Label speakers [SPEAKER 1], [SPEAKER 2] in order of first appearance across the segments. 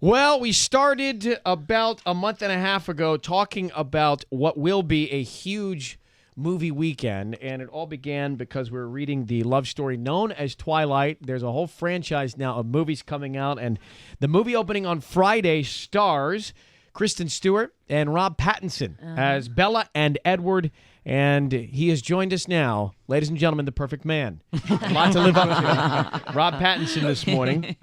[SPEAKER 1] Well, we started about a month and a half ago talking about what will be a huge movie weekend, and it all began because we were reading the love story known as Twilight. There's a whole franchise now of movies coming out, and the movie opening on Friday stars Kristen Stewart and Rob Pattinson as Bella and Edward, and he has joined us now. Ladies and gentlemen, the perfect man. A lot to live up to. Rob Pattinson this morning.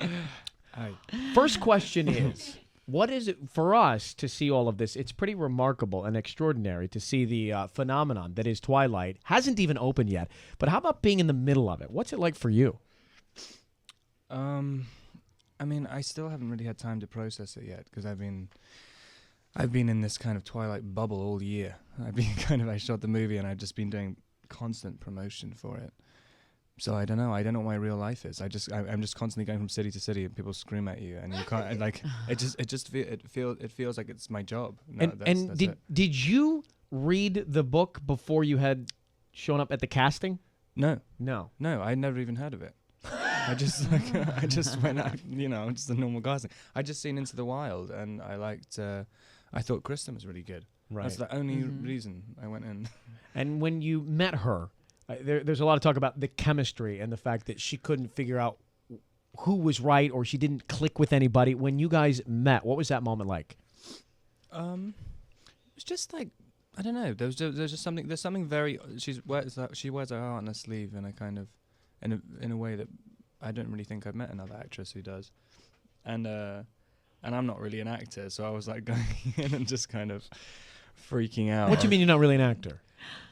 [SPEAKER 1] First question is, what is it for us to see all of this? It's pretty remarkable and extraordinary to see the phenomenon that is Twilight. Hasn't even opened yet, but how about being in the middle of it? What's it like for you?
[SPEAKER 2] I mean, I still haven't really had time to process it yet because I've been in this kind of Twilight bubble all year. I shot the movie and I've just been doing constant promotion for it. So I don't know what my real life is. I'm just constantly going from city to city, and people scream at you, and you can't like. It feels like it's my job. No, that's
[SPEAKER 1] did you read the book before you had shown up at the casting?
[SPEAKER 2] No,
[SPEAKER 1] I
[SPEAKER 2] I never even heard of it. I just went out, I'm just a normal guy. I just seen Into the Wild, and I thought Kristen was really good.
[SPEAKER 1] Right.
[SPEAKER 2] That's the only reason I went in.
[SPEAKER 1] And when you met her. There's a lot of talk about the chemistry and the fact that she couldn't figure out who was right or she didn't click with anybody. When you guys met, what was that moment like?
[SPEAKER 2] It was just like, I don't know. There's just something. There's something very. She wears her heart on her sleeve in a kind of, in a way that I don't really think I've met another actress who does, and I'm not really an actor, so I was like going in and just kind of freaking out.
[SPEAKER 1] What do you mean you're not really an actor?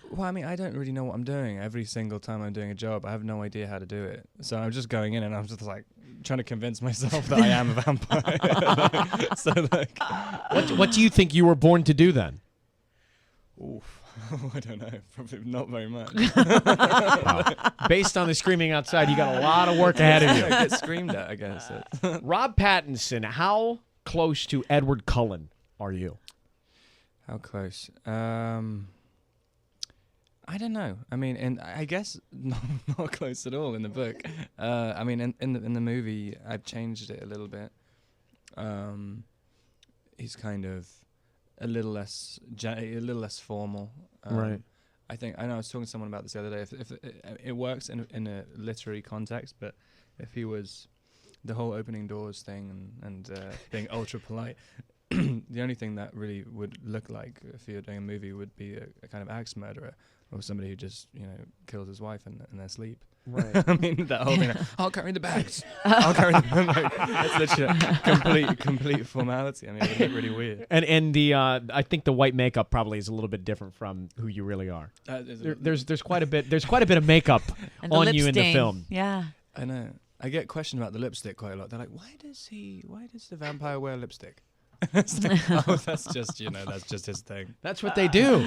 [SPEAKER 2] Well, I mean, I don't really know what I'm doing. Every single time I'm doing a job, I have no idea how to do it. So I'm just going in and I'm just like trying to convince myself that I am a vampire.
[SPEAKER 1] What do you think you were born to do then?
[SPEAKER 2] Oof. I don't know. Probably not very much.
[SPEAKER 1] Wow. Based on the screaming outside, you got a lot of work ahead of you.
[SPEAKER 2] I get screamed at, I guess.
[SPEAKER 1] Rob Pattinson, how close to Edward Cullen are you?
[SPEAKER 2] How close? I don't know. I mean, and I guess not close at all in the book. I mean, in the movie, I've changed it a little bit. He's kind of a little less formal.
[SPEAKER 1] Right.
[SPEAKER 2] I know I was talking to someone about this the other day. If it works in a literary context, but if he was the whole opening doors thing and being ultra polite. The only thing that really would look like if you're doing a movie would be a kind of axe murderer or somebody who just kills his wife in their sleep.
[SPEAKER 1] Right.
[SPEAKER 2] I mean that whole thing. I'll carry the bags. I'll carry the that's literally complete formality. I mean, it would look really weird.
[SPEAKER 1] And the I think the white makeup probably is a little bit different from who you really are. There's quite a bit of makeup on you in the film.
[SPEAKER 3] Yeah.
[SPEAKER 2] I know. I get questioned about the lipstick quite a lot. They're like, why does the vampire wear lipstick? That's just his thing.
[SPEAKER 1] That's what they do.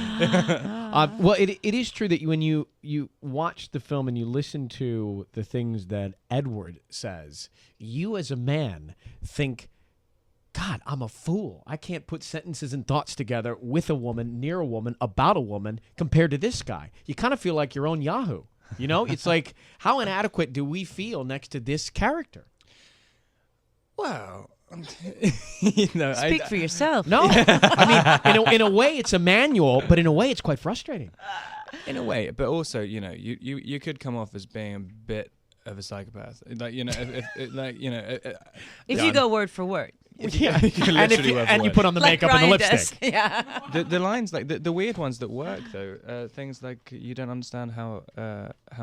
[SPEAKER 1] Well, it is true that when you watch the film and you listen to the things that Edward says, you as a man think, God, I'm a fool. I can't put sentences and thoughts together with a woman, near a woman, about a woman, compared to this guy. You kind of feel like your own Yahoo. It's like, how inadequate do we feel next to this character?
[SPEAKER 2] Well...
[SPEAKER 3] Speak for yourself.
[SPEAKER 1] No, I mean, in a way, it's a manual, but in a way, it's quite frustrating.
[SPEAKER 2] In a way, but also, you could come off as being a bit of a psychopath, if
[SPEAKER 3] you go word for word.
[SPEAKER 1] Yeah, and you put on the makeup and the lipstick.
[SPEAKER 3] Yeah.
[SPEAKER 2] The lines, like the weird ones that work though, things like you don't understand how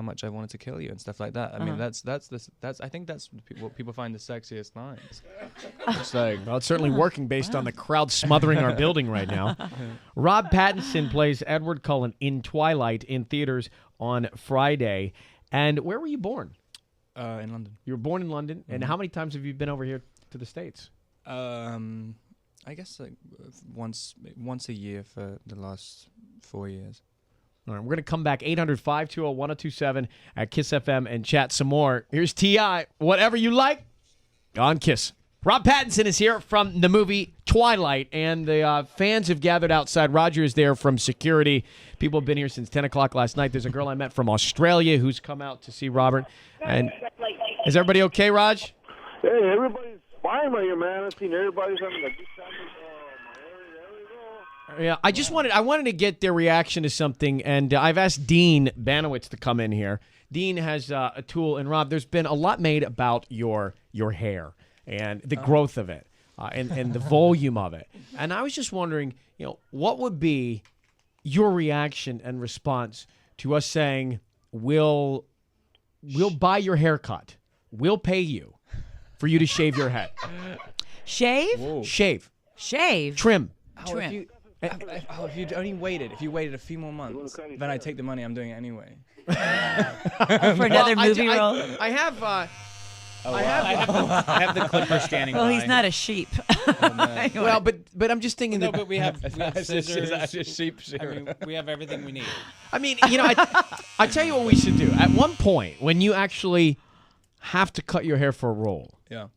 [SPEAKER 2] much I wanted to kill you and stuff like that. I mean, that's I think that's what people find the sexiest lines. It's like,
[SPEAKER 1] well, it's certainly working based on the crowd smothering our building right now. Rob Pattinson plays Edward Cullen in Twilight in theaters on Friday. And where were you born?
[SPEAKER 2] In London.
[SPEAKER 1] You were born in London, and how many times have you been over here to the States?
[SPEAKER 2] I guess like once a year for the last 4 years.
[SPEAKER 1] All right, we're going to come back 800-520-1027 at Kiss FM and chat some more. Here's T.I. Whatever You Like on Kiss. Rob Pattinson is here from the movie Twilight, and the fans have gathered outside. Roger is there from security. People have been here since 10 o'clock last night. There's a girl I met from Australia who's come out to see Robert. And is everybody okay, Raj?
[SPEAKER 4] Hey, everybody's Finally, man, I've seen everybody's having a good time. There we go.
[SPEAKER 1] Yeah, I wanted to get their reaction to something, and I've asked Dean Banowitz to come in here. Dean has a tool, and Rob, there's been a lot made about your hair and the growth of it, and the volume of it. And I was just wondering, what would be your reaction and response to us saying, we'll buy your haircut, we'll pay you for you to shave your head.
[SPEAKER 3] Shave?
[SPEAKER 2] Whoa.
[SPEAKER 1] Shave.
[SPEAKER 3] Shave.
[SPEAKER 1] Trim.
[SPEAKER 3] Trim.
[SPEAKER 2] If you only waited, if you waited a few more months, then I take the money. I'm doing it anyway.
[SPEAKER 3] For another movie role?
[SPEAKER 1] I have...
[SPEAKER 5] I have the clipper standing by.
[SPEAKER 3] Well, he's not a sheep. Anyway.
[SPEAKER 1] Well, but I'm just thinking
[SPEAKER 5] No,
[SPEAKER 1] that...
[SPEAKER 5] but we have scissors.
[SPEAKER 2] That's just sheep
[SPEAKER 5] I mean, we have everything we need.
[SPEAKER 1] I mean, I tell you what we should do. At one point, when you actually have to cut your hair for a role,
[SPEAKER 2] Yeah.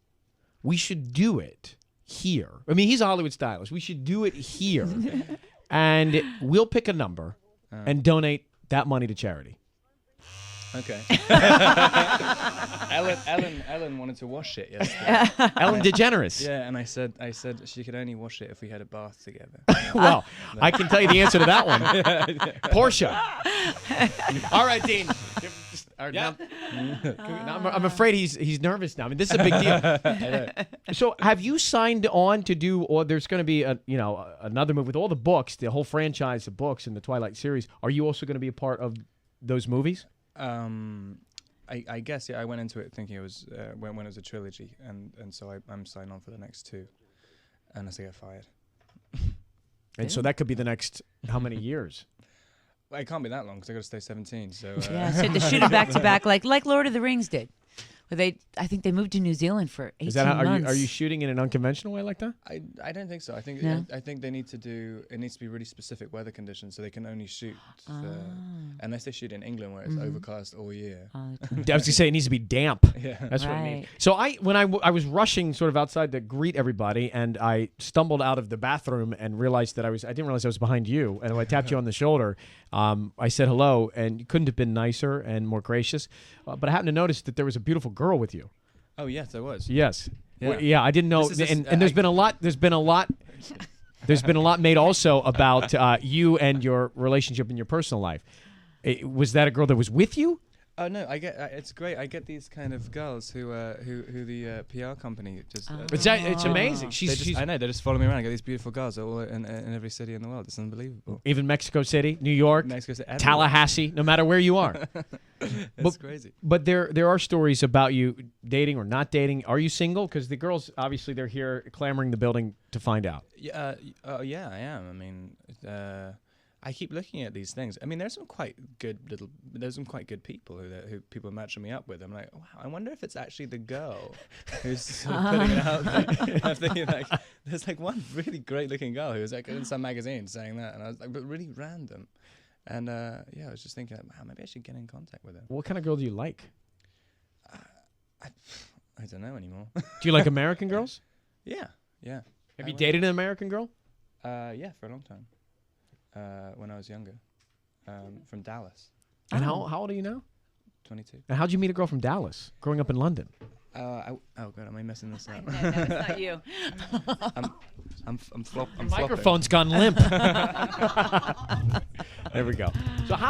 [SPEAKER 1] we should do it here. I mean, he's a Hollywood stylist. We should do it here, and we'll pick a number and donate that money to charity.
[SPEAKER 2] Okay. Ellen wanted to wash it yesterday.
[SPEAKER 1] Ellen DeGeneres.
[SPEAKER 2] Yeah, and I said she could only wash it if we had a bath together.
[SPEAKER 1] Well, I can tell you the answer to that one. Portia. All right, Dean.
[SPEAKER 5] Yeah.
[SPEAKER 1] I'm afraid he's nervous now. I mean, this is a big deal. So, have you signed on to do? Or there's going to be another movie with all the books, the whole franchise of books in the Twilight series. Are you also going to be a part of those movies?
[SPEAKER 2] I guess, yeah. I went into it thinking it was when it was a trilogy, and so I'm signed on for the next two, unless I get fired.
[SPEAKER 1] And so that could be the next how many years?
[SPEAKER 2] Well, it can't be that long because I got to stay 17. So
[SPEAKER 3] Yeah, so to shoot it back to back, like Lord of the Rings did. Where I think they moved to New Zealand for 18
[SPEAKER 1] Is that how,
[SPEAKER 3] months.
[SPEAKER 1] are you shooting in an unconventional way like that?
[SPEAKER 2] I don't think so. I think
[SPEAKER 3] No?
[SPEAKER 2] I think they need to do. It needs to be really specific weather conditions, so they can only shoot unless they shoot in England where it's overcast all year.
[SPEAKER 3] Oh,
[SPEAKER 1] I was going to say it needs to be damp.
[SPEAKER 2] Yeah.
[SPEAKER 1] That's what I mean.
[SPEAKER 3] Right.
[SPEAKER 1] So when I was rushing sort of outside to greet everybody, and I stumbled out of the bathroom and realized that I didn't realize I was behind you, and when I tapped you on the shoulder, I said hello, and you couldn't have been nicer and more gracious. But I happened to notice that there was a beautiful girl with you.
[SPEAKER 2] Oh yes, I was.
[SPEAKER 1] Yes.
[SPEAKER 2] Yeah.
[SPEAKER 1] Well, yeah, I didn't know.
[SPEAKER 2] This is
[SPEAKER 1] And there's been a lot. There's been a lot made also about you and your relationship in your personal life. Was that a girl that was with you?
[SPEAKER 2] Oh no, I get it's great. I get these kind of girls who the PR company just.
[SPEAKER 1] It's amazing.
[SPEAKER 2] I know they just follow me around. I get these beautiful girls all in every city in the world. It's unbelievable.
[SPEAKER 1] Even Mexico City, New York,
[SPEAKER 2] Mexico City, everywhere.
[SPEAKER 1] Tallahassee, no matter where you are.
[SPEAKER 2] It's crazy.
[SPEAKER 1] But there are stories about you dating or not dating. Are you single? Because the girls, obviously, they're here clamoring the building to find out.
[SPEAKER 2] Yeah, yeah, I am. I mean, I keep looking at these things. I mean, there's some quite good people who people are matching me up with. I'm like, wow, I wonder if it's actually the girl who's sort of putting it out there. I'm thinking like, there's like one really great looking girl who was like in some magazine saying that, and I was like, but really random. And yeah, I was just thinking, like, wow, maybe I should get in contact with her.
[SPEAKER 1] What kind of girl do you like?
[SPEAKER 2] I don't know anymore.
[SPEAKER 1] Do you like American girls?
[SPEAKER 2] Yeah.
[SPEAKER 1] Have you dated an American girl?
[SPEAKER 2] Yeah, for a long time. When I was younger, from Dallas.
[SPEAKER 1] And how old are you now?
[SPEAKER 2] 22.
[SPEAKER 1] And how'd you meet a girl from Dallas, growing up in London?
[SPEAKER 2] Oh god, am I messing this up?
[SPEAKER 3] That's not you.
[SPEAKER 2] I'm
[SPEAKER 1] Microphone's gone limp. There we go. So how